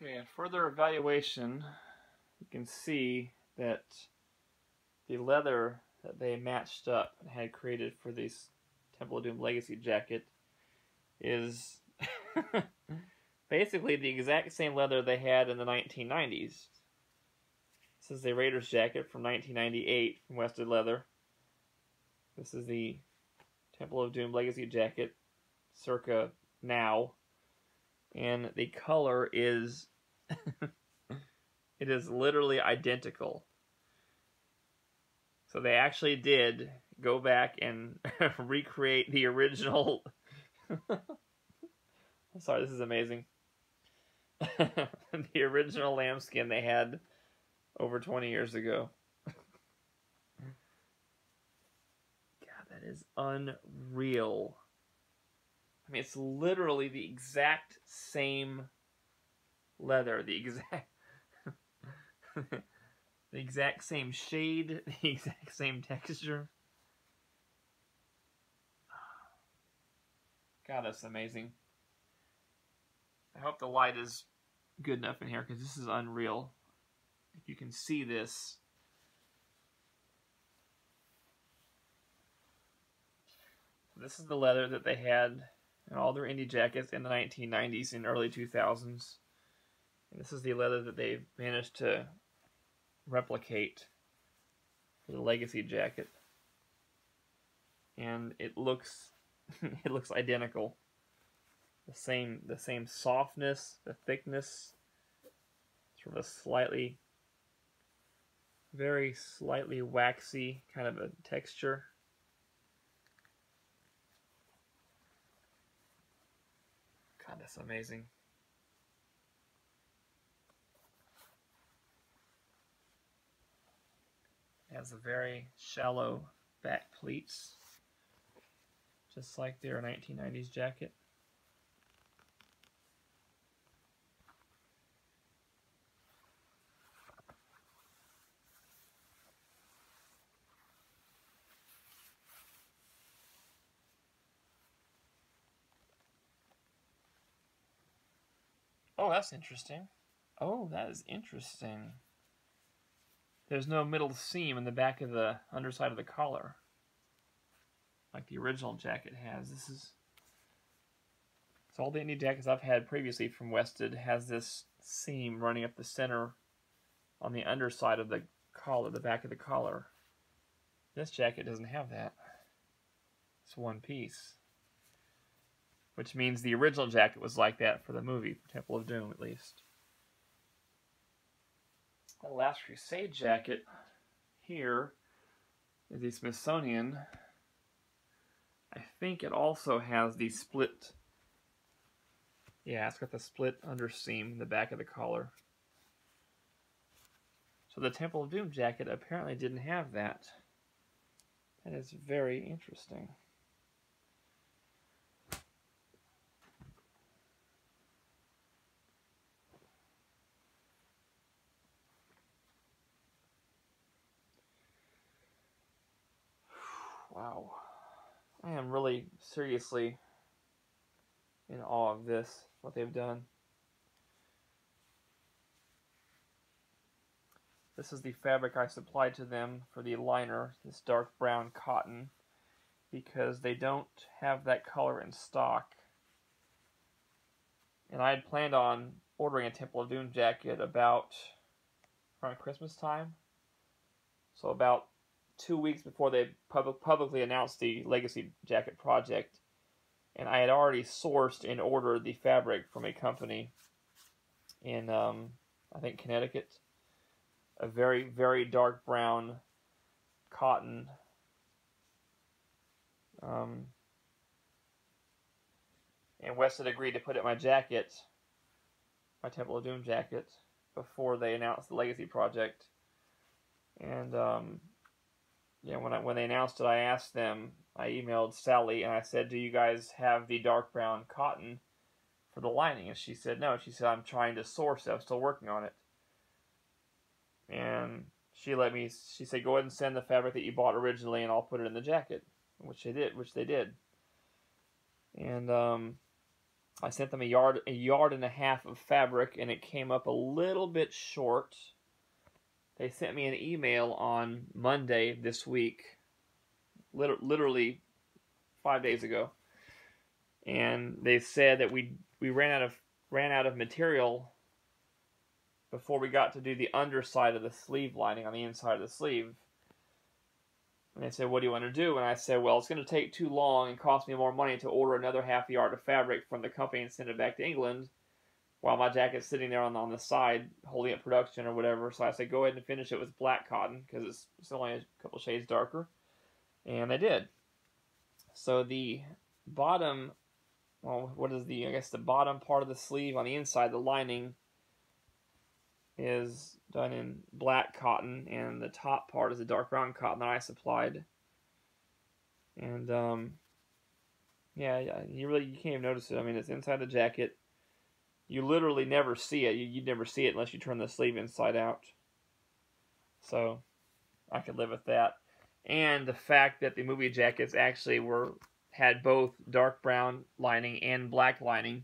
Okay, in further evaluation, you can see that the leather that they matched up and had created for this Temple of Doom Legacy jacket is basically the exact same leather they had in the 1990s. This is the Raiders jacket from 1998 from Wested Leather. This is the Temple of Doom Legacy jacket circa now. And the color is it is literally identical. So they actually did go back and recreate the original. I'm sorry, this is amazing. The original lambskin they had over 20 years ago. God, that is unreal. I mean, it's literally the exact same leather, the exact same shade, the exact same texture. God, that's amazing. I hope the light is good enough in here because this is unreal. If you can see this. This is the leather that they had in all their indie jackets in the 1990s and early 2000s. And this is the leather that they managed to replicate for the Legacy jacket. And it looks it looks identical. The same softness, the thickness, sort of a very slightly waxy kind of a texture. God, that's amazing. It has a very shallow back pleats, just like their 1990s jacket. Oh, that's interesting. Oh, that is interesting. There's no middle seam in the back of the underside of the collar, like the original jacket has. So all the indie jackets I've had previously from Wested has this seam running up the center on the underside of the collar, the back of the collar. This jacket doesn't have that. It's one piece. Which means the original jacket was like that for the movie, Temple of Doom at least. The Last Crusade jacket here is the Smithsonian. I think it also has the split. Yeah, it's got the split underseam in the back of the collar. So the Temple of Doom jacket apparently didn't have that. That is very interesting. Wow. I am really seriously in awe of this, what they've done. This is the fabric I supplied to them for the liner, this dark brown cotton, because they don't have that color in stock. And I had planned on ordering a Temple of Doom jacket about around Christmas time. So about 2 weeks before they publicly announced the Legacy jacket project. And I had already sourced and ordered the fabric from a company in, I think, Connecticut. A very, very dark brown cotton. And Wested agreed to put it in my jacket, my Temple of Doom jacket, before they announced the Legacy project. And yeah, when they announced it, I asked them. I emailed Sally and I said, "Do you guys have the dark brown cotton for the lining?" And she said, "No." She said, "I'm trying to source it. I'm still working on it." And she said, "Go ahead and send the fabric that you bought originally, and I'll put it in the jacket," which they did. And I sent them a yard and a half of fabric, and it came up a little bit short. They sent me an email on Monday this week, literally 5 days ago, and they said that we ran out of material before we got to do the underside of the sleeve lining on the inside of the sleeve. And they said, what do you want to do? And I said, well, it's going to take too long and cost me more money to order another half yard of fabric from the company and send it back to England while my jacket's sitting there on the side holding up production or whatever. So I said, go ahead and finish it with black cotton because it's only a couple shades darker. And they did. So the bottom, well, I guess the bottom part of the sleeve on the inside, the lining, is done in black cotton, and the top part is a dark brown cotton that I supplied. And yeah, you can't even notice it. I mean, it's inside the jacket. You literally never see it. You'd never see it unless you turn the sleeve inside out. So I could live with that. And the fact that the movie jackets actually had both dark brown lining and black lining,